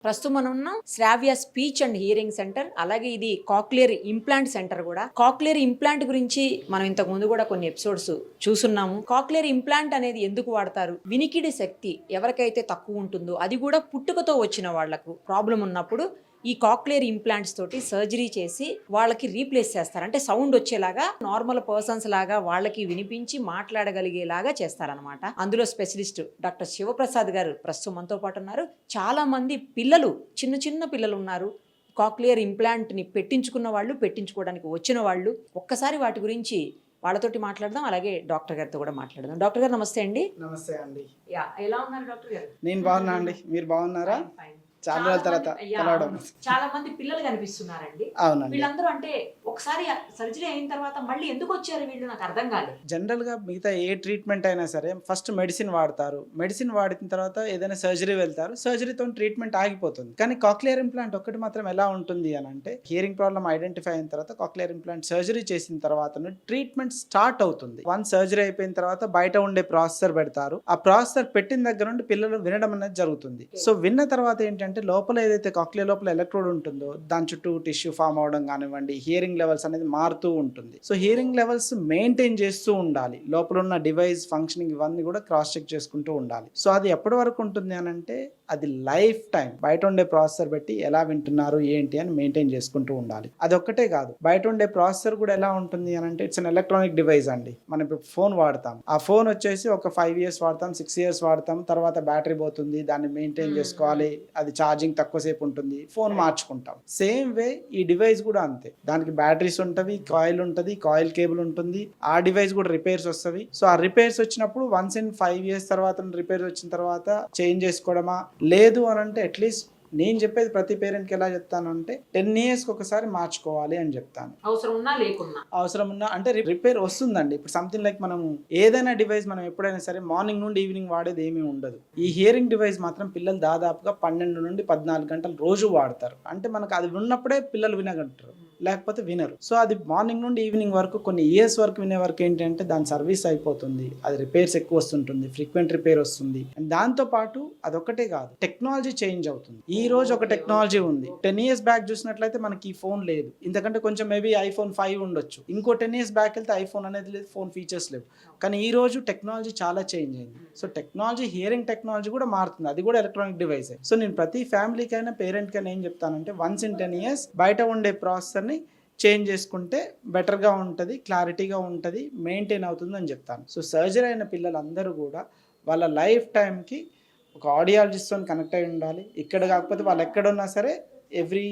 ప్రస్తుతం మనం ఉన్నాం శ్రావ్య స్పీచ్ అండ్ హియరింగ్ సెంటర్. అలాగే ఇది కాక్లియర్ ఇంప్లాంట్ సెంటర్ కూడా. కాక్లియర్ ఇంప్లాంట్ గురించి మనం ఇంతకు ముందు కూడా కొన్ని ఎపిసోడ్స్ చూసున్నాము. కాక్లియర్ ఇంప్లాంట్ అనేది ఎందుకు వాడతారు, వినికిడి శక్తి ఎవరికైతే తక్కువ ఉంటుందో, అది కూడా పుట్టుకతో వచ్చిన వాళ్లకు ప్రాబ్లం ఉన్నప్పుడు ఈ కాక్లియర్ ఇంప్లాంట్స్ తోటి సర్జరీ చేసి వాళ్ళకి రీప్లేస్ చేస్తారు. అంటే సౌండ్ వచ్చేలాగా, నార్మల్ పర్సన్స్ లాగా వాళ్ళకి వినిపించి మాట్లాడగలిగేలాగా చేస్తారనమాట. అందులో స్పెషలిస్ట్ డాక్టర్ శివప్రసాద్ గారు ప్రస్తుతం మనతో పాటు ఉన్నారు. చాలా మంది పిల్లలు, చిన్న చిన్న పిల్లలు ఉన్నారు కాక్లియర్ ఇంప్లాంట్ని పెట్టించుకున్న వాళ్ళు, పెట్టించుకోవడానికి వచ్చిన వాళ్ళు. ఒక్కసారి వాటి గురించి వాళ్ళతోటి మాట్లాడదాం, అలాగే డాక్టర్ గారితో కూడా మాట్లాడదాం. డాక్టర్ గారు నమస్తే అండి. నమస్తే అండి. ఎలా ఉన్నారు డాక్టర్ గారు? నేను బాగున్నా అండి, మీరు బాగున్నారా? చాలా రోజుల తర్వాత కలవడం. చాలా మంది పిల్లలు కనిపిస్తున్నారండి. అవునండి. వీళ్ళందరూ అంటే ఒకసారి సర్జరీ అయిన తర్వాత మళ్ళీ ఎందుకు వచ్చారు వీళ్ళు, నాకు అర్థం కాలేదు. జనరల్ గా మిగతా ఏ ట్రీట్మెంట్ అయినా సరే ఫస్ట్ మెడిసిన్ వాడతారు, మెడిసిన్ వాడిన తర్వాత ఏదైనా సర్జరీ వెళ్తారు, సర్జరీతో ట్రీట్మెంట్ ఆగిపోతుంది. కానీ కాక్లియర్ ఇంప్లాంట్ ఒకటి మాత్రం ఎలా ఉంటుంది అని అంటే, హియరింగ్ ప్రాబ్లమ్ ఐడెంటిఫై అయిన తర్వాత కాక్లియర్ ఇంప్లాంట్ సర్జరీ చేసిన తర్వాత ట్రీట్మెంట్ స్టార్ట్ అవుతుంది. వన్ సర్జరీ అయిపోయిన తర్వాత బయట ఉండే ప్రాసెసర్ పెడతారు. ఆ ప్రాసెసర్ పెట్టిన దగ్గర నుండి పిల్లలు వినడం అనేది జరుగుతుంది. సో విన్న తర్వాత ఏంటంటే, లోపల ఏదైతే కాక్లియర్ లోపల ఎలక్ట్రోడ్ ఉంటుందో దాని చుట్టూ టిష్యూ ఫామ్ అవడం కానివ్వండి, హియరింగ్ లెవెల్స్ అనేది మారుతూ ఉంటుంది. సో హియరింగ్ లెవెల్స్ మెయింటైన్ చేస్తూ ఉండాలి. లోపల ఉన్న డివైస్ ఫంక్షనింగ్ ఇవన్నీ కూడా క్రాస్ చెక్ చేసుకుంటూ ఉండాలి. సో అది ఎప్పటి వరకు ఉంటుంది అని అంటే, అది లైఫ్ టైం బయట ఉండే ప్రాసెసర్ పెట్టి ఎలా వింటున్నారు ఏంటి అని మెయింటైన్ చేసుకుంటూ ఉండాలి. అది ఒక్కటే కాదు, బయట ఉండే ప్రాసెసర్ కూడా ఎలా ఉంటుంది అని అంటే, ఇట్స్ అన్ ఎలక్ట్రానిక్ డివైస్ అండి. మనం ఇప్పుడు ఫోన్ వాడతాం, ఆ ఫోన్ వచ్చేసి ఒక 5 years వాడతాం, 6 years వాడతాం, తర్వాత బ్యాటరీ పోతుంది, దాన్ని మెయింటైన్ చేసుకోవాలి, అది ఛార్జింగ్ తక్కువసేపు ఉంటుంది, ఫోన్ మార్చుకుంటాం. సేమ్ వే ఈ డివైస్ కూడా అంతే. దానికి బ్యాటరీస్ ఉంటవి, కాయిల్ ఉంటుంది, కాయిల్ కేబుల్ ఉంటుంది, ఆ డివైస్ కూడా రిపేర్స్ వస్తవి. సో ఆ రిపేర్స్ వచ్చినప్పుడు వన్స్ ఇన్ 5 years తర్వాత రిపేర్స్ వచ్చిన తర్వాత చేంజ్ చేసుకోవడమా, లేదు అని అంటే అట్లీస్ట్ నేను చెప్పేది ప్రతి పేరెంట్కి ఎలా చెప్తాను అంటే 10 years ఒకసారి మార్చుకోవాలి అని చెప్తాను. అవసరం ఉన్నా అంటే రిపేర్ వస్తుందండి. ఇప్పుడు సంథింగ్ లైక్ మనం ఏదైనా డివైస్ మనం ఎప్పుడైనా సరే మార్నింగ్ నుండి ఈవినింగ్ వాడేది ఏమీ ఉండదు. ఈ హియరింగ్ డివైస్ మాత్రం పిల్లలు దాదాపుగా 12 నుండి 14 గంటలు రోజు వాడతారు. అంటే మనకు అది ఉన్నప్పుడే పిల్లలు వినగలరు, లేకపోతే వినరు. సో అది మార్నింగ్ నుండి ఈవినింగ్ వరకు కొన్ని ఇయర్స్ వరకు వినే వరకు ఏంటంటే దాని సర్వీస్ అయిపోతుంది, అది రిపేర్స్ ఎక్కువ వస్తుంటుంది, ఫ్రీక్వెంట్ రిపేర్ వస్తుంది. అండ్ దాంతో పాటు అదొక్కటే కాదు, టెక్నాలజీ చేంజ్ అవుతుంది. ఈ రోజు ఒక టెక్నాలజీ ఉంది, 10 years బ్యాక్ చూసినట్లయితే మనకి ఈ ఫోన్ లేదు, ఇంతకంటే కొంచెం మేబీ iPhone 5 ఉండొచ్చు. ఇంకో 10 years బ్యాక్ వెళ్తే ఐఫోన్ అనేది లేదు, ఫోన్ ఫీచర్స్ లేవు. కానీ ఈ రోజు టెక్నాలజీ చాలా చేంజ్ అయింది. సో టెక్నాలజీ, హియరింగ్ టెక్నాలజీ కూడా మారుతుంది, అది కూడా ఎలక్ట్రానిక్ డివైసే. సో నేను ప్రతి ఫ్యామిలీకైనా పేరెంట్కైనా ఏం చెప్తానంటే, వన్స్ ఇన్ 10 years బయట ఉండే ప్రాసెసర్ని చేంజ్ చేసుకుంటే బెటర్గా ఉంటుంది, క్లారిటీగా ఉంటుంది, మెయింటైన్ అవుతుంది అని చెప్తాను. సో సర్జరీ అయిన పిల్లలందరూ కూడా వాళ్ళ లైఫ్ టైంకి ఒక ఆడియాలజిస్ట్తో కనెక్ట్ అయి ఉండాలి. ఇక్కడ కాకపోతే వాళ్ళు ఎక్కడున్నా సరే ఎవ్రీ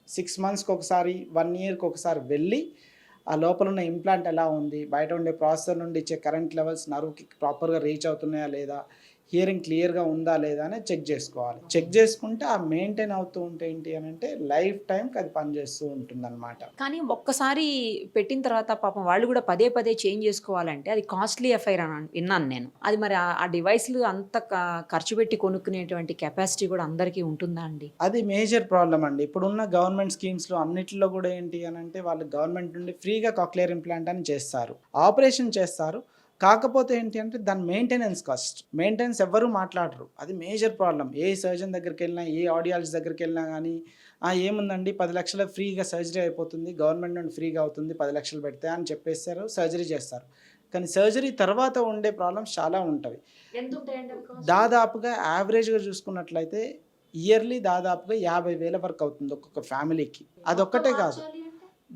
6 monthsకి ఒకసారి, 1 yearకి ఒకసారి వెళ్ళి ఆ లోపల ఉన్న ఇంప్లాంట్ ఎలా ఉంది, బయట ఉండే ప్రాసెసర్ నుండి ఇచ్చే కరెంట్ లెవెల్స్ నర్వ్కి ప్రాపర్గా రీచ్ అవుతున్నాయా లేదా, హియరింగ్ క్లియర్గా ఉందా లేదా అని చెక్ చేసుకోవాలి. చెక్ చేసుకుంటే ఆ మెయింటైన్ అవుతూ ఉంటే ఏంటి అని అంటే లైఫ్ టైంకి అది పనిచేస్తూ ఉంటుంది అనమాట. కానీ ఒక్కసారి పెట్టిన తర్వాత పాపం వాళ్ళు కూడా పదే పదే చేంజ్ చేసుకోవాలంటే అది కాస్ట్లీ అఫైర్ అని విన్నాను నేను. అది మరి ఆ డివైస్లు అంత ఖర్చు పెట్టి కొనుక్కునేటువంటి కెపాసిటీ కూడా అందరికీ ఉంటుందా అండి? అది మేజర్ ప్రాబ్లం అండి. ఇప్పుడున్న గవర్నమెంట్ స్కీమ్స్లో అన్నిటిలో కూడా ఏంటి అని అంటే, వాళ్ళు గవర్నమెంట్ నుండి ఫ్రీగా కాక్లియర్ ఇంప్లాంట్ అని చేస్తారు, ఆపరేషన్ చేస్తారు. కాకపోతే ఏంటి అంటే దాని మెయింటెనెన్స్ ఎవ్వరూ మాట్లాడరు. అది మేజర్ ప్రాబ్లం. ఏ సర్జన్ దగ్గరికి వెళ్ళినా, ఏ ఆడియాలజిస్ట్ దగ్గరికి వెళ్ళినా కానీ ఏముందండి 10 లక్షలు ఫ్రీగా సర్జరీ అయిపోతుంది, గవర్నమెంట్ నుండి ఫ్రీగా అవుతుంది, 10 లక్షలు పెడితే అని చెప్పేస్తారు, సర్జరీ చేస్తారు. కానీ సర్జరీ తర్వాత ఉండే ప్రాబ్లమ్స్ చాలా ఉంటవి. దాదాపుగా యావరేజ్గా చూసుకున్నట్లయితే ఇయర్లీ దాదాపుగా 50,000 వరకు అవుతుంది ఒక్కొక్క ఫ్యామిలీకి. అదొక్కటే కాదు,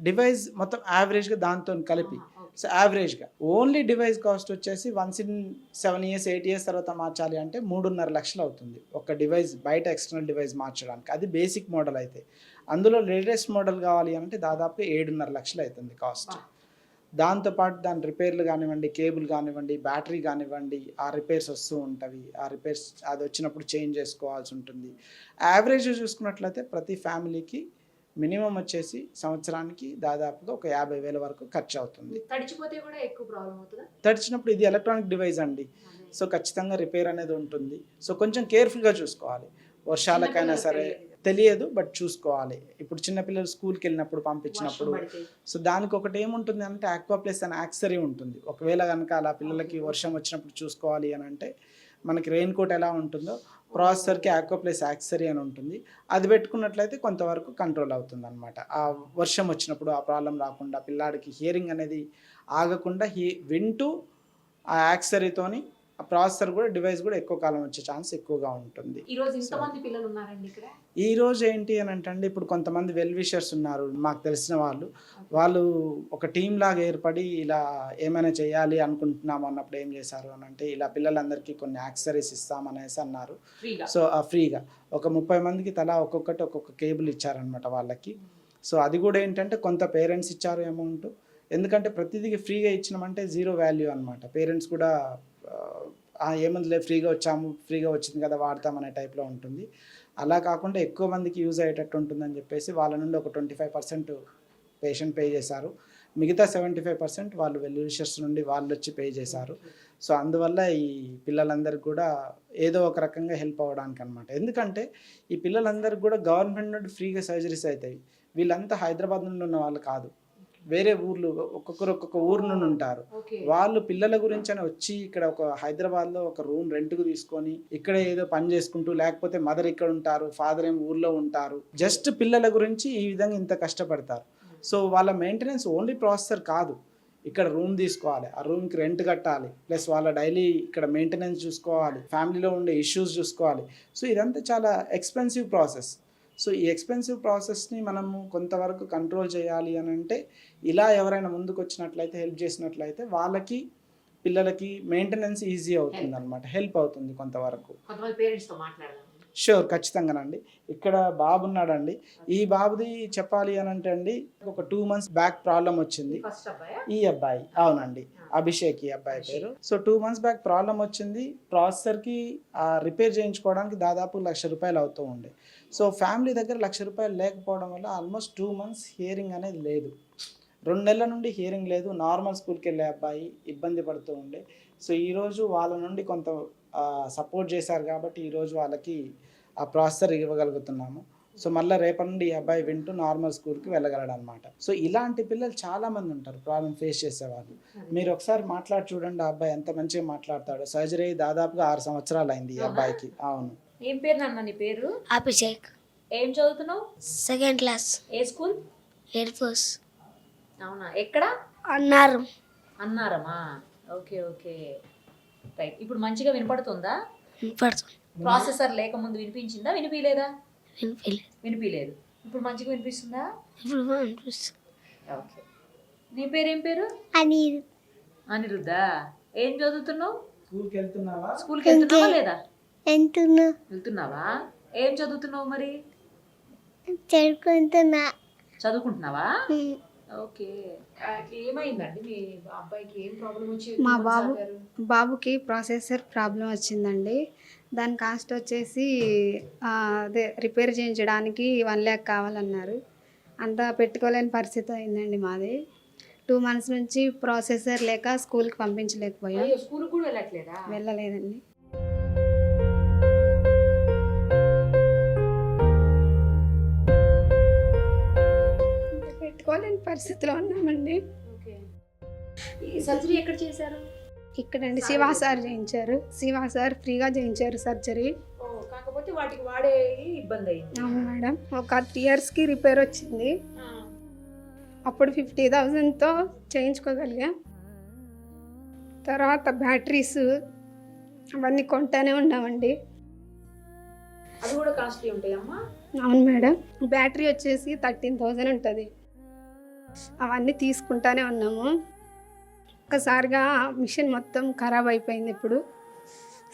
డివైస్ మొత్తం యావరేజ్గా దాంతో కలిపి. సో యావరేజ్గా ఓన్లీ డివైస్ కాస్ట్ వచ్చేసి వన్స్ ఇన్ 7 years 8 years తర్వాత మార్చాలి అంటే 3.5 లక్షలు అవుతుంది ఒక డివైస్, బయట ఎక్స్టర్నల్ డివైస్ మార్చడానికి. అది బేసిక్ మోడల్ అయితే. అందులో లేటెస్ట్ మోడల్ కావాలి అంటే దాదాపుగా 7.5 లక్షలు అవుతుంది కాస్ట్. దాంతోపాటు దాని రిపేర్లు కానివ్వండి, కేబుల్ కానివ్వండి, బ్యాటరీ కానివ్వండి, ఆ రిపేర్స్ వస్తూ ఉంటవి. ఆ రిపేర్స్ అది వచ్చినప్పుడు చేంజ్ చేసుకోవాల్సి ఉంటుంది. యావరేజ్గా చూసుకున్నట్లయితే ప్రతి ఫ్యామిలీకి మినిమం వచ్చేసి సంవత్సరానికి దాదాపుగా ఒక 50,000 వరకు ఖర్చు అవుతుంది. తడిచిపోతే కూడా ఎక్కువ ప్రాబ్లం అవుతుందా? తడిచినప్పుడు ఇది ఎలక్ట్రానిక్ డివైస్ అండి, సో ఖచ్చితంగా రిపేర్ అనేది ఉంటుంది. సో కొంచెం కేర్ఫుల్గా చూసుకోవాలి. వర్షాలకైనా సరే తెలియదు, బట్ చూసుకోవాలి. ఇప్పుడు చిన్నపిల్లలు స్కూల్కి వెళ్ళినప్పుడు పంపించినప్పుడు, సో దానికి ఒకటి ఏముంటుంది అంటే ఆక్వా ప్లస్ అనే యాక్సరీ ఉంటుంది. ఒకవేళ కనుక అలా పిల్లలకి వర్షం వచ్చినప్పుడు చూసుకోవాలి అని అంటే, మనకి రెయిన్ కోట్ ఎలా ఉంటుందో ప్రాసెసర్కి ఆక్వప్లస్ యాక్సరీ అని ఉంటుంది. అది పెట్టుకున్నట్లయితే కొంతవరకు కంట్రోల్ అవుతుంది అనమాట. ఆ వర్షం వచ్చినప్పుడు ఆ ప్రాబ్లం రాకుండా పిల్లాడికి హియరింగ్ అనేది ఆగకుండా వింటూ ఆ యాక్సరీతోని ఆ ప్రాసెసర్ కూడా డివైస్ కూడా ఎక్కువ కాలం వచ్చే ఛాన్స్ ఎక్కువగా ఉంటుంది. ఈ రోజు ఇంతమంది పిల్లలు ఉన్నారండి ఇక్కడ? ఈ రోజు ఏంటి అని అంటే ఇప్పుడు కొంతమంది వెల్ విషర్స్ ఉన్నారు మాకు తెలిసిన వాళ్ళు ఒక టీమ్ లాగా ఏర్పడి ఇలా ఏమైనా చేయాలి అనుకుంటున్నాము అన్నప్పుడు ఏం చేశారు అని అంటే ఇలా పిల్లలందరికీ కొన్ని యాక్సరీస్ ఇస్తామనేసి అన్నారు. సో ఫ్రీగా ఒక 30 మందికి తలా ఒక్కొక్కటి ఒక్కొక్క కేబుల్ ఇచ్చారనమాట వాళ్ళకి. సో అది కూడా ఏంటంటే కొంత పేరెంట్స్ ఇచ్చారు అమౌంట్, ఎందుకంటే ప్రతిదీ ఫ్రీగా ఇచ్చినామంటే జీరో వాల్యూ అనమాట. పేరెంట్స్ కూడా ఏముందిలే ఫ్రీగా వచ్చింది కదా వాడతామనే టైప్లో ఉంటుంది. అలా కాకుండా ఎక్కువ మందికి యూజ్ అయ్యేటట్టు ఉంటుందని చెప్పేసి వాళ్ళ నుండి ఒక 25% పేషెంట్ పే చేశారు. మిగతా 75% వాళ్ళు వెల్ విషర్స్ నుండి వాళ్ళు వచ్చి పే చేశారు. సో అందువల్ల ఈ పిల్లలందరికీ కూడా ఏదో ఒక రకంగా హెల్ప్ అవ్వడానికి అనమాట. ఎందుకంటే ఈ పిల్లలందరికీ కూడా గవర్నమెంట్ నుండి ఫ్రీగా సర్జరీస్ అవుతాయి. వీళ్ళంతా హైదరాబాద్ నుండి ఉన్న వాళ్ళు కాదు, వేరే ఊర్లు ఒక్కొక్కరు ఒక్కొక్క ఊరు నుండి ఉంటారు. వాళ్ళు పిల్లల గురించి అని వచ్చి ఇక్కడ ఒక హైదరాబాద్లో ఒక రూమ్ రెంట్కు తీసుకొని ఇక్కడ ఏదో పని చేసుకుంటూ, లేకపోతే మదర్ ఇక్కడ ఉంటారు, ఫాదర్ ఏమో ఊర్లో ఉంటారు, జస్ట్ పిల్లల గురించి ఈ విధంగా ఇంత కష్టపడతారు. సో వాళ్ళ మెయింటెనెన్స్ ఓన్లీ ప్రాసెసర్ కాదు, ఇక్కడ రూమ్ తీసుకోవాలి, ఆ రూమ్కి రెంట్ కట్టాలి, ప్లస్ వాళ్ళ డైలీ ఇక్కడ మెయింటెనెన్స్ చూసుకోవాలి, ఫ్యామిలీలో ఉండే ఇష్యూస్ చూసుకోవాలి. సో ఇదంతా చాలా ఎక్స్పెన్సివ్ ప్రాసెస్. సో ఈ ఎక్స్పెన్సివ్ ప్రాసెస్ని మనము కొంతవరకు కంట్రోల్ చేయాలి అని అంటే ఇలా ఎవరైనా ముందుకు వచ్చినట్లయితే, హెల్ప్ చేసినట్లయితే వాళ్ళకి పిల్లలకి మెయింటెనెన్స్ ఈజీ అవుతుంది అనమాట, హెల్ప్ అవుతుంది కొంతవరకు. షూర్, ఖచ్చితంగానండి. ఇక్కడ బాబు ఉన్నాడండి. ఈ బాబుది చెప్పాలి అని అంటే అండి ఒక 2 months బ్యాక్ ప్రాబ్లం వచ్చింది. ఈ అబ్బాయి, అవునండి, అభిషేక్ ఈ అబ్బాయి పేరు. సో 2 months బ్యాక్ ప్రాబ్లం వచ్చింది. ప్రాసెసర్కి రిపేర్ చేయించుకోవడానికి దాదాపు 1,00,000 రూపాయలు అవుతూ ఉండే. సో ఫ్యామిలీ దగ్గర 1,00,000 రూపాయలు లేకపోవడం వల్ల ఆల్మోస్ట్ 2 months హియరింగ్ అనేది లేదు. 2 నెలల నుండి హియరింగ్ లేదు. నార్మల్ స్కూల్కి వెళ్ళే అబ్బాయి ఇబ్బంది పడుతూ ఉండే. సో ఈరోజు వాళ్ళ నుండి కొంత సపోర్ట్ చేశారు కాబట్టి ఈరోజు వాళ్ళకి ఆ ప్రాసెసర్ ఇవ్వగలుగుతున్నాము. సో మళ్ళీ రేపటి నుండి ఈ అబ్బాయి వింటూ నార్మల్ స్కూల్కి వెళ్ళగలడు అనమాట. సో ఇలాంటి పిల్లలు చాలామంది ఉంటారు ప్రాబ్లం ఫేస్ చేసేవాళ్ళు. మీరు ఒకసారి మాట్లాడి చూడండి, ఆ అబ్బాయి ఎంత మంచిగా మాట్లాడతాడు. సర్జరీ దాదాపుగా 6 సంవత్సరాలు అయింది ఈ అబ్బాయికి. అవును. ఏం పేరు నాన్న నీ పేరు? అభిషేక్. ఏం చదువుతున్నావు? 2nd class. ఏ స్కూల్? Air force. అవునా, ఎక్కడ? అన్నారమా. Okay okay, right. ఇప్పుడు మంచిగా వినపడుతుందా? వినపడుతుంది. ప్రాసెసర్ లేకముందు వినిపించిందా, వినిపించలేదా? వినిపించలేదు. ఇప్పుడు మంచిగా వినిపిస్తుందా? ఇప్పుడు వినిపిస్తుంది. ఓకే. నీ పేరేం పేరు? అనిరుద్ధా. ఏం చదువుతున్నావు? స్కూల్కి వెళ్తున్నావా? స్కూల్కి వెళ్తున్నావా లేదా? వెళ్తున్నావా? ఏం చదువుతున్నావు మరి? చదువుకుంటున్నావా? ఓకే. ఏమైందండి మీ అబ్బాయికి? ఏం ప్రాబ్లం వచ్చి? మా బాబుకి ప్రాసెసర్ ప్రాబ్లం వచ్చిందండి. దాని కాస్ట్ వచ్చేసి అదే రిపేర్ చేయించడానికి 1 lakh కావాలన్నారు. అంతా పెట్టుకోలేని పరిస్థితి అయిందండి మాది. 2 months నుంచి ప్రాసెసర్ లేక స్కూల్కి పంపించలేకపోయాం. స్కూల్ కూడా వెళ్ళట్లేదా? వెళ్ళలేదండి. పెట్టుకోలేని పరిస్థితిలో ఉన్నామండి. ఈ సర్జరీ ఎక్కడ చేశారు? ఇక్కడండి శివా సార్ చేయించారు. శివా సార్ ఫ్రీగా చేయించారు సర్జరీ. కాకపోతే వాటికి వాడే ఇబ్బంది అయింది. అవును మేడం. ఒక 3 yearsకి రిపేర్ వచ్చింది. అప్పుడు 50,000తో చేయించుకోగలిగా. తర్వాత బ్యాటరీస్ అవన్నీ కొంటానే ఉన్నామండి. అది కూడా కాస్ట్లీ ఉంటాయమ్మా? అవును మేడం. బ్యాటరీ వచ్చేసి 13,000 ఉంటుంది. అవన్నీ తీసుకుంటానే ఉన్నాము. ఒకసారిగా మిషన్ మొత్తం ఖరాబ్ అయిపోయింది. ఇప్పుడు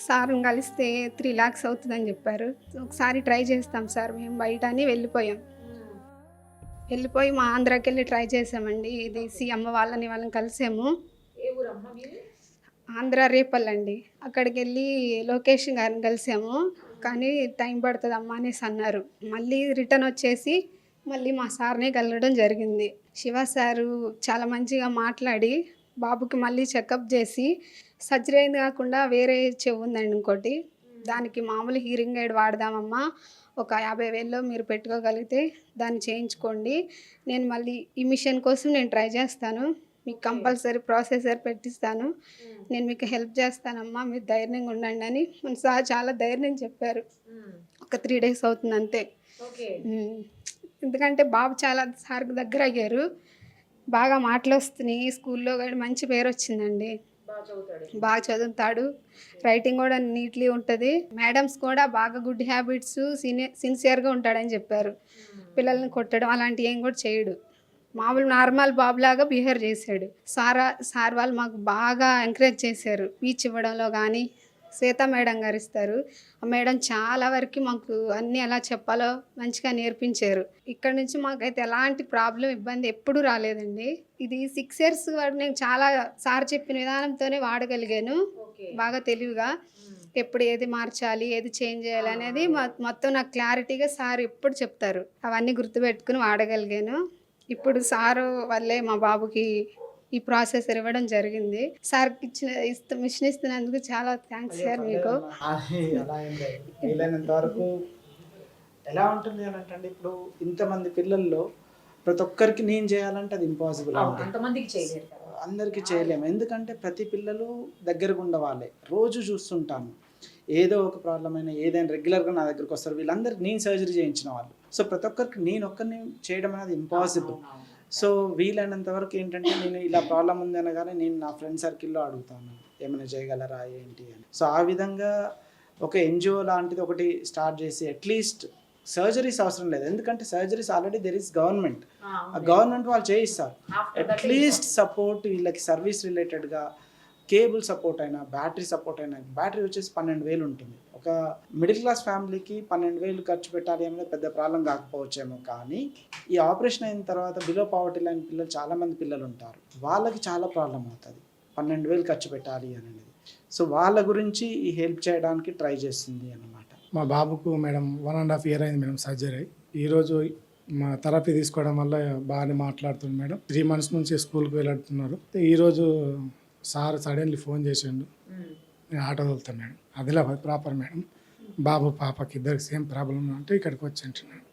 సార్ని కలిస్తే 3 lakhs అవుతుందని చెప్పారు. ఒకసారి ట్రై చేస్తాం సార్ మేము బయట అని వెళ్ళిపోయి మా ఆంధ్రాకి వెళ్ళి ట్రై చేసామండి. ఇది సీఎం వాళ్ళని కలిసాము. ఏ ఊరమ్మా మీది? ఆంధ్ర రేపల్లండి. అక్కడికి వెళ్ళి లోకేష్ గారిని కలిసాము. కానీ టైం పడుతుంది అమ్మా అనేసి అన్నారు. మళ్ళీ రిటర్న్ వచ్చేసి మళ్ళీ మా సార్ని కలవడం జరిగింది. శివ సారు చాలా మంచిగా మాట్లాడి బాబుకి మళ్ళీ చెకప్ చేసి సర్జరీ అయింది కాకుండా వేరే చెవు ఉందండి ఇంకోటి, దానికి మామూలు హీరింగ్ ఎయిడ్ వాడదామమ్మా, ఒక 50,000లో మీరు పెట్టుకోగలిగితే దాన్ని చేయించుకోండి, నేను మళ్ళీ ఈ మిషన్ కోసం నేను ట్రై చేస్తాను, మీకు కంపల్సరీ ప్రాసెసర్ పెట్టిస్తాను, నేను మీకు హెల్ప్ చేస్తానమ్మా, మీరు ధైర్యంగా ఉండండి అని మన సార్ చాలా ధైర్యం చెప్పారు. ఒక 3 days అవుతుంది అంతే. ఉమ్. ఎందుకంటే బాబు చాలా సార్కి దగ్గర అయ్యారు, బాగా మాటలు వస్తున్నాయి, స్కూల్లో కూడా మంచి పేరు వచ్చిందండి, బాగా చదువుతాడు, రైటింగ్ కూడా నీట్లీ ఉంటుంది, మేడమ్స్ కూడా బాగా గుడ్ హ్యాబిట్స్, సిన్సియర్గా ఉంటాడని చెప్పారు. పిల్లల్ని కొట్టడం అలాంటివి ఏం కూడా చేయడు, మామూలు నార్మల్ బాబులాగా బిహేవ్ చేశాడు. సార్ వాళ్ళు మాకు బాగా ఎంకరేజ్ చేశారు, స్పీచ్ ఇవ్వడంలో కానీ. శ్వేత మేడం గారు ఇస్తారు, ఆ మేడం చాలా వరకు మాకు అన్నీ ఎలా చెప్పాలో మంచిగా నేర్పించారు. ఇక్కడ నుంచి మాకైతే ఎలాంటి ప్రాబ్లం ఇబ్బంది ఎప్పుడూ రాలేదండి. ఇది 6 years వాడు నేను చాలా సార్ చెప్పిన విధానంతోనే వాడగలిగాను, బాగా తెలివిగా. ఎప్పుడు ఏది మార్చాలి, ఏది చేంజ్ చేయాలి అనేది మొత్తం నాకు క్లారిటీగా సార్ ఎప్పుడు చెప్తారు, అవన్నీ గుర్తుపెట్టుకుని వాడగలిగాను. ఇప్పుడు సారు వల్లే మా బాబుకి ఈ ప్రాసెసర్ ఇవ్వడం జరిగింది. సార్కి మిషన్ ఇస్తున్నందుకు చాలా థ్యాంక్స్ సార్ మీకు. అలా ఏం లేదు, వీలైనంత వరకు ఎలా ఉంటుంది అని అంటే ఇప్పుడు ఇంతమంది పిల్లల్లో ప్రతి ఒక్కరికి నేను చేయాలంటే అది ఇంపాసిబుల్ అంటే అందరికీ చేయలేము. ఎందుకంటే ప్రతి పిల్లలు దగ్గరగా ఉండవాళ్ళే, రోజు చూస్తుంటాను ఏదో ఒక ప్రాబ్లం అయినా ఏదైనా రెగ్యులర్గా నా దగ్గరకు వస్తారు. వీళ్ళందరికీ నేను సర్జరీ చేయించిన వాళ్ళు. సో ప్రతి ఒక్కరికి నేను ఒక్కరిని చేయడం అనేది ఇంపాసిబుల్. సో వీలైనంత వరకు ఏంటంటే నేను ఇలా ప్రాబ్లం ఉంది అనగానే నేను నా ఫ్రెండ్ సర్కిల్లో అడుగుతాను, ఏమైనా చేయగలరా ఏంటి అని. సో ఆ విధంగా ఒక ఎన్జిఓ లాంటిది ఒకటి స్టార్ట్ చేసి అట్లీస్ట్ సర్జరీస్ అవసరం లేదు, ఎందుకంటే surgeries already there is government, ఆ గవర్నమెంట్ వాళ్ళు చేయిస్తారు. అట్లీస్ట్ సపోర్ట్ వీళ్ళకి సర్వీస్ రిలేటెడ్గా కేబుల్ సపోర్ట్ అయినా, బ్యాటరీ సపోర్ట్ అయినా. బ్యాటరీ వచ్చేసి 12,000 ఉంటుంది. ఒక మిడిల్ క్లాస్ ఫ్యామిలీకి 12,000 ఖర్చు పెట్టాలి అనేది పెద్ద ప్రాబ్లం కాకపోవచ్చేమో, కానీ ఈ ఆపరేషన్ అయిన తర్వాత బిలో పావర్టీ లైన్ పిల్లలు చాలామంది పిల్లలు ఉంటారు, వాళ్ళకి చాలా ప్రాబ్లం అవుతుంది 12,000 ఖర్చు పెట్టాలి అనేది. సో వాళ్ళ గురించి ఈ హెల్ప్ చేయడానికి ట్రై చేస్తుంది అన్నమాట. మా బాబుకు మేడం 1.5 year అయింది మేడం సర్జరీ. ఈరోజు మా థెరపీ తీసుకోవడం వల్ల బాగానే మాట్లాడుతుంది మేడం. 3 months నుంచి స్కూల్కి వెళ్తున్నారు. ఈరోజు సార్ సడన్లీ ఫోన్ చేసిండు, నేను ఆటో వెళ్తాను మేడం, ఆదిలాబాద్ ప్రాపర్ మేడం, బాబు పాపకి ఇద్దరికి సేమ్ ప్రాబ్లం అంటే ఇక్కడికి వచ్చి అంటున్నాడు.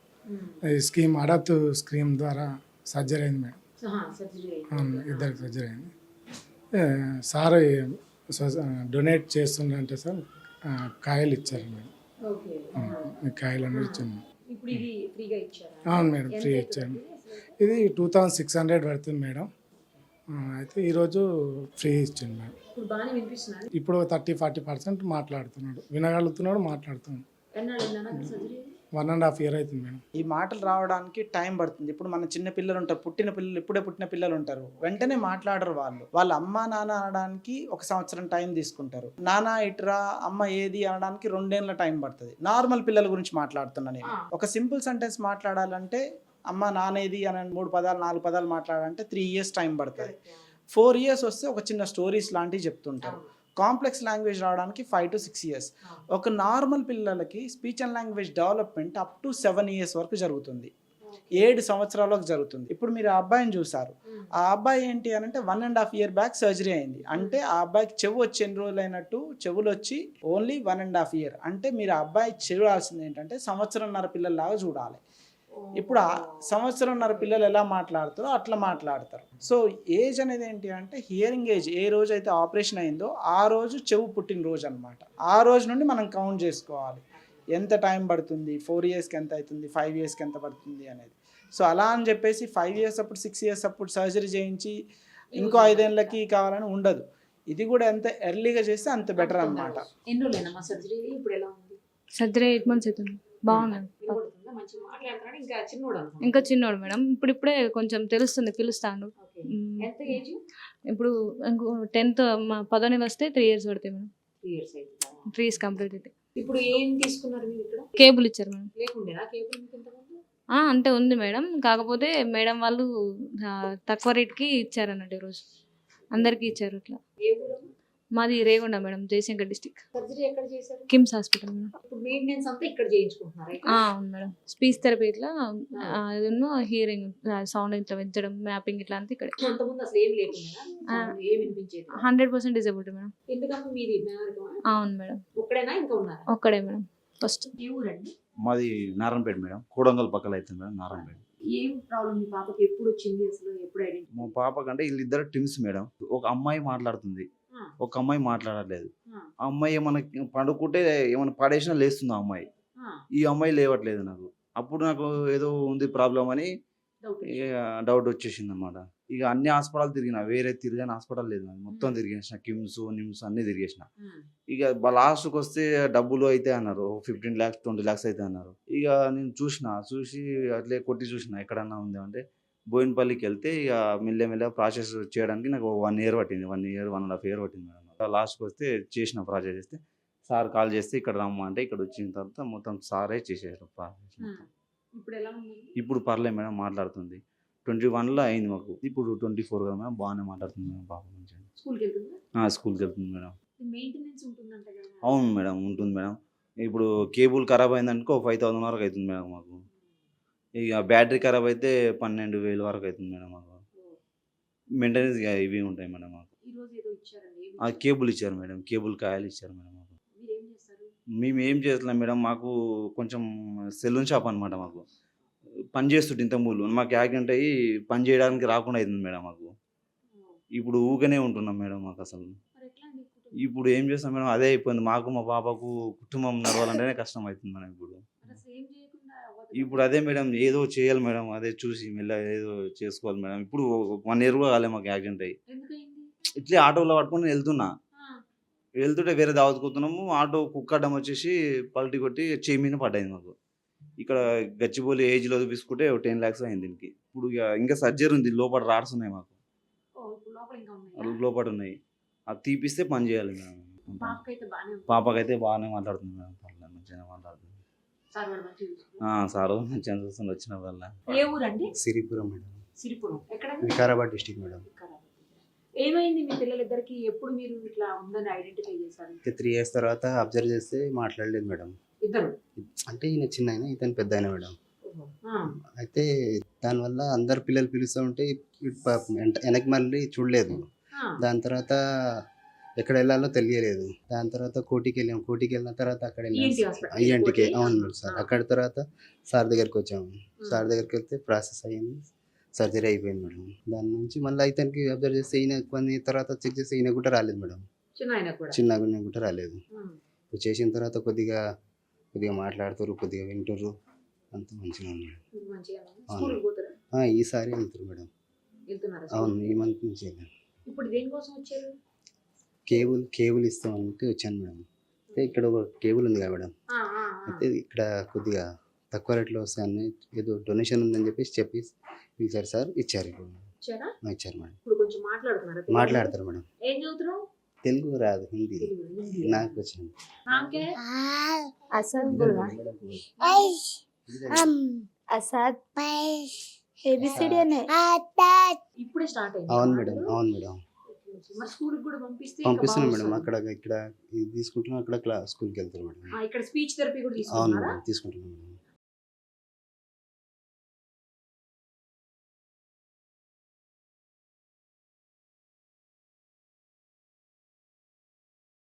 ఈ స్కీమ్ అడాప్ట్ స్కీమ్ ద్వారా సర్జరీ అయింది మేడం. ఇద్దరికి సర్జరీ అయింది. సార్ డొనేట్ చేస్తుందంటే సార్ కాయలు ఇచ్చారు మేడం, కాయలు అనేది ఇచ్చాను. అవును మేడం, ఫ్రీ ఇచ్చాను. ఇది 2,600 పడుతుంది మేడం. అయితే ఈరోజు ఫ్రీ ఇచ్చాను మేడం. ఇప్పుడు 30-40% మాట్లాడుతున్నాడు, వినగలుగుతున్నాడు, మాట్లాడుతున్నాడు. 1.5 year అవుతుంది మేడం. ఈ మాటలు రావడానికి టైం పడుతుంది. ఇప్పుడు మన చిన్న పిల్లలు ఉంటారు, ఇప్పుడే పుట్టిన పిల్లలు ఉంటారు, వెంటనే మాట్లాడరు. వాళ్ళ అమ్మ నాన్న అనడానికి 1 సంవత్సరం టైం తీసుకుంటారు. నాన్న ఇట్రా, అమ్మ ఏది అనడానికి 2 ఏళ్ళ టైం పడుతుంది. నార్మల్ పిల్లల గురించి మాట్లాడుతున్నా నేను. ఒక సింపుల్ సెంటెన్స్ మాట్లాడాలంటే అమ్మ నానేది అని 3 పదాలు 4 పదాలు మాట్లాడాలంటే 3 years టైం పడుతుంది. 4 years వస్తే ఒక చిన్న స్టోరీస్ లాంటివి చెప్తుంటారు. కాంప్లెక్స్ లాంగ్వేజ్ రావడానికి 5 to 6 years. ఒక నార్మల్ పిల్లలకి speech and language development up to 7 years వరకు జరుగుతుంది, 7 సంవత్సరాలకు జరుగుతుంది. ఇప్పుడు మీరు ఆ అబ్బాయిని చూసారు, ఆ అబ్బాయి ఏంటి అని అంటే 1.5 year బ్యాక్ సర్జరీ అయింది. అంటే ఆ అబ్బాయికి చెవు వచ్చి ఎన్ని రోజులు అయినట్టు, చెవులు వచ్చి ఓన్లీ 1.5 year. అంటే మీరు ఆ అబ్బాయి చూడాల్సింది ఏంటంటే 1.5 సంవత్సరం పిల్లల్లాగా చూడాలి. ఇప్పుడు ఆ 1.5 సంవత్సరం పిల్లలు ఎలా మాట్లాడతారో అట్లా మాట్లాడతారు. సో ఏజ్ అనేది ఏంటి అంటే హియరింగ్ ఏజ్ ఏ రోజు అయితే ఆపరేషన్ అయిందో ఆ రోజు చెవు పుట్టిన రోజు అనమాట. ఆ రోజు నుండి మనం కౌంట్ చేసుకోవాలి ఎంత టైం పడుతుంది, 4 yearsకి ఎంత అవుతుంది, 5 yearsకి ఎంత పడుతుంది అనేది. సో అలా అని చెప్పేసి 5 years అప్పుడు 6 years అప్పుడు సర్జరీ చేయించి ఇంకో 5 ఏళ్ళకి కావాలని ఉండదు. ఇది కూడా ఎంత ఎర్లీగా చేస్తే అంత బెటర్ అనమాట. సర్జరీ 8 months అవుతుంది. బాగుంది. ఇంకా చిన్నోడు మేడం, ఇప్పుడే కొంచెం తెలుస్తుంది, పిలుస్తాడు. ఇప్పుడు 10th 10వ నెల వస్తే 3 years పడతాయి మేడం. 3 years కంప్లీట్ అయితే. ఇప్పుడు ఏం తీసుకున్నారు మీరు ఇక్కడ? కేబుల్ ఇచ్చారు మేడం. లేకుండేనా కేబుల్ మీకు ఇంతకుముందు? అంటే ఉంది మేడం, కాకపోతే మేడం వాళ్ళు తక్కువ రేట్కి ఇచ్చారు అన్నట్టు. ఈరోజు అందరికీ ఇచ్చారు. ఇట్లా ఏ ఊరు? మాది Regonda madam, Jayashankar district. Surgery ఎక్కడ చేశారు? KIMS hospital madam. ఇప్పుడు మెయింటెనెన్స్ అంతా ఇక్కడ చేయించుకుంటున్నారా? అవును మేడం. స్పీచ్ థెరపీ ఇట్లా హియరింగ్ సౌండ్ ఇట్లా పెంచడం, మ్యాపింగ్ ఇట్లా అంతా ఇక్కడ. అంతకుముందు అసలు ఏం లేకుండా ఏం వినిపించేది? 100% డిజేబుల్డ్ మేడం. ఎందుకంటే మీది మేనరికమా? అవును మేడం. ఒక్కడేనా ఇంకా ఉన్నారా? ఒక్కడే మేడం. ఫస్ట్ ఏ ఊరండి? మాది నారాయణపేట మేడం, కోడంగల్ పక్కల అవుతుంది మేడం నారాయణపేట. ఏం ప్రాబ్లం మీ పాపకి ఎప్పుడు వచ్చింది అసలు ఎప్పుడు ఐడెంటిఫై? మా పాప కంటే వీళ్ళిద్దరు ట్విన్స్ మేడం. ఒక అమ్మాయి మాట్లాడుతుంది, ఒక అమ్మాయి మాట్లాడట్లేదు. ఆ అమ్మాయి ఏమన్నా పడుకుంటే ఏమైనా పడేసినా లేస్తుంది ఆ అమ్మాయి. ఈ అమ్మాయి లేవట్లేదు నాకు. అప్పుడు నాకు ఏదో ఉంది ప్రాబ్లం అని డౌట్ వచ్చేసింది అనమాట. ఇక అన్ని హాస్పిటల్ తిరిగిన, వేరే తిరిగిన హాస్పిటల్ లేదు నాకు. మొత్తం తిరిగేసిన, కిమ్స్ నిమ్స్ అన్ని తిరిగేసిన. ఇక లాస్ట్కి వస్తే డబ్బులు అయితే అన్నారు, 15 lakhs 20 lakhs అయితే అన్నారు. ఇక నేను చూసి అట్లే కొట్టి చూసిన ఎక్కడన్నా ఉంది అంటే బోయినపల్లికి వెళ్తే ఇక మెల్లమెల్ల ప్రాసెస్ చేయడానికి నాకు 1 year పట్టింది. 1 year 1.5 year పట్టింది మేడం. లాస్ట్కి వస్తే చేసిన ప్రాసెస్ చేస్తే సార్ కాల్ చేస్తే ఇక్కడ రమ్మ అంటే ఇక్కడ వచ్చిన తర్వాత మొత్తం సారే చేసేసారు ప్రాసెస్ మొత్తం. ఇప్పుడు ఎలా ఉంది? ఇప్పుడు పర్లేదు మేడం, మాట్లాడుతుంది. 21లో అయింది మాకు, ఇప్పుడు 24 కదా మేడం. బాగానే మాట్లాడుతుంది మేడం పాప మంచిగా. స్కూల్కి వెళ్తుందా? స్కూల్కి వెళ్తుంది మేడం. మెయింటెనెన్స్ ఉంటుందంట కదా? అవును మేడం, ఉంటుంది మేడం. ఇప్పుడు కేబుల్ ఖరాబ్ అయిందనుకో 5,000 వరకు అవుతుంది మేడం మాకు. ఇక బ్యాటరీ ఖరాబ్ అయితే 12,000 వరకు అవుతుంది మేడం మాకు. మెయింటెనెన్స్ ఇవి ఉంటాయి మేడం మాకు. ఈరోజు ఏదో ఇచ్చారండి, కేబుల్ ఇచ్చారు మేడం, కేబుల్ కాయలు ఇచ్చారు మేడం మాకు. మీరేం చేస్తారు? మేము ఏం చేస్తున్నాం మేడం, మాకు కొంచెం సెలూన్ షాప్ అనమాట. మాకు పని చేస్తుంటే ఇంతకుముందు మాకు యాక్సిడెంట్ అయ్యి పని చేయడానికి రాకుండా అవుతుంది మేడం మాకు. ఇప్పుడు ఊకనే ఉంటున్నాం మేడం మాకు అసలు. మరి ఎట్లా అండి కుటుంబం? ఇప్పుడు ఏం చేస్తాం మేడం, అదే అయిపోయింది మాకు. మా పాపకు కుటుంబం నడవాలంటేనే కష్టం అవుతుంది మేడం ఇప్పుడు. మరి అసలు ఏం చేయకుండా అవ్వదు ఇప్పుడు అదే మేడం, ఏదో చేయాలి మేడం, అదే చూసి మెల్ల ఏదో చేసుకోవాలి మేడం. ఇప్పుడు 1 year కూడా కాలే మాకు యాక్సిడెంట్ అయ్యి. ఎందుకయింది? ఇట్లే ఆటోలో పట్టుకొని వెళ్తున్నా, వెళ్తుంటే వేరే దావతుకుతున్నాము. ఆటో కుక్కడ్డం వచ్చేసి పల్టీ కొట్టి చేయి మీద పడ్డది మాకు. ఇక్కడ గచ్చిబౌలి ఏజ్లో చూపించుకుంటే 10 lakhs అయింది దీనికి. ఇప్పుడు ఇంకా సర్జరీ ఉంది, లోపల రాడ్స్ ఉన్నాయి మాకు, ఓ, ఇప్పుడు లోపల ఇంకా ఉన్నాయా? లోపల ఉన్నాయి. అది తీపిస్తే పని చేయాలి మేడం. పాపకైతే బాగానే ఉంది. పాపకైతే బాగానే మాట్లాడుతుంది మేడం, పర్లేదు మంచిగా మాట్లాడుతుంది. సార్ వాడు మంచిగా చూసుకుంటారా? సార్ మంచిగా చూస్తుంది వచ్చిన వల్ల. ఏ ఊరండి? సిరిపురం మేడం, సిరిపురం. ఎక్కడ? Vikarabad district madam. ఏమైంది మీ పిల్లలిద్దరికి? ఎప్పుడు మీరు ఇట్లా ఉందని ఐడెంటిఫై చేశారు? 3 years తర్వాత అబ్జర్వ్ చేస్తే మాట్లాడలేదు మేడం. ఇద్దరు? అంటే ఈయన చిన్న అయినా ఇతను పెద్ద అయినా మేడం. ఆ, అయితే దానివల్ల అందరు పిల్లలు పిలుస్తూ ఉంటే వెనక్కి మళ్ళీ చూడలేదు. ఆ. దాని తర్వాత ఎక్కడ వెళ్ళాలో తెలియలేదు. దాని తర్వాత కోటికి వెళ్ళాం. కోటికి వెళ్ళిన తర్వాత అక్కడ ENT hospital. ఐఎన్టీకి, కోటి? అవును మేడం సార్. ఆ. అక్కడ తర్వాత సార్ దగ్గరికి వచ్చాము. సార్ దగ్గరికి వెళ్తే ప్రాసెస్ అయ్యింది, సర్జరీ అయిపోయింది మేడం. దాని నుంచి మళ్ళీ ఇతనికి అబ్జర్వ్ చేస్తే ఈయన కొన్ని తర్వాత చెక్ చేస్తే ఈయన కూడా రాలేదు మేడం. చిన్న ఆయన కూడా? చిన్నగా కూడా రాలేదు. ఉమ్. ఇప్పుడు చేసిన తర్వాత కొద్దిగా మాట్లాడుతారు, కొద్దిగా వింటారు, అంత మంచిగా ఉంది మేడం. ఇప్పుడు మంచిగా ఉందా? స్కూల్కి పోతారా? ఈసారి వెళ్తారు మేడం. వెళ్తున్నారా? అవును, ఈ మంత్ నుంచి వెళ్ళాను. ఇప్పుడు దేనికోసం వచ్చారు? కేబుల్ ఇస్తామంటే వచ్చాను మేడం. అయితే ఇక్కడ ఒక కేబుల్ ఉంది కదా మేడం, ఆ, ఆ, ఆ. అయితే ఇక్కడ కొద్దిగా తక్కువ రేట్లో వస్తాయని ఏదో డొనేషన్ ఉందని చెప్పి పిలిచారు సార్. ఇచ్చారు ఇప్పుడు. ఇచ్చారా? ఇచ్చారు మేడం. ఇప్పుడు కొంచెం మాట్లాడుతున్నారా? మాట్లాడతారు మేడం. ఏం చదువుతున్నావు? తెలుగు రాదు, హిందీ తెలుగు, హిందీ. నాకు వచ్చింది. నాకే असद बोलना असद ABCD ने ఇప్పుడే స్టార్ట్ అయింది. అవును మేడం, అవును మేడం. మరి స్కూల్కి కూడా పంపిస్తే ఇంకా పంపిస్తున్నాం మేడం. బాగా ఇక్కడ ఇది తీసుకుంటున్నాం, అక్కడ స్కూల్కి వెళ్తారు మేడం. ఇక్కడ స్పీచ్ థెరపీ కూడా అవును తీసుకుంటున్నారా? మేడం, తీసుకుంటున్నాం మేడం.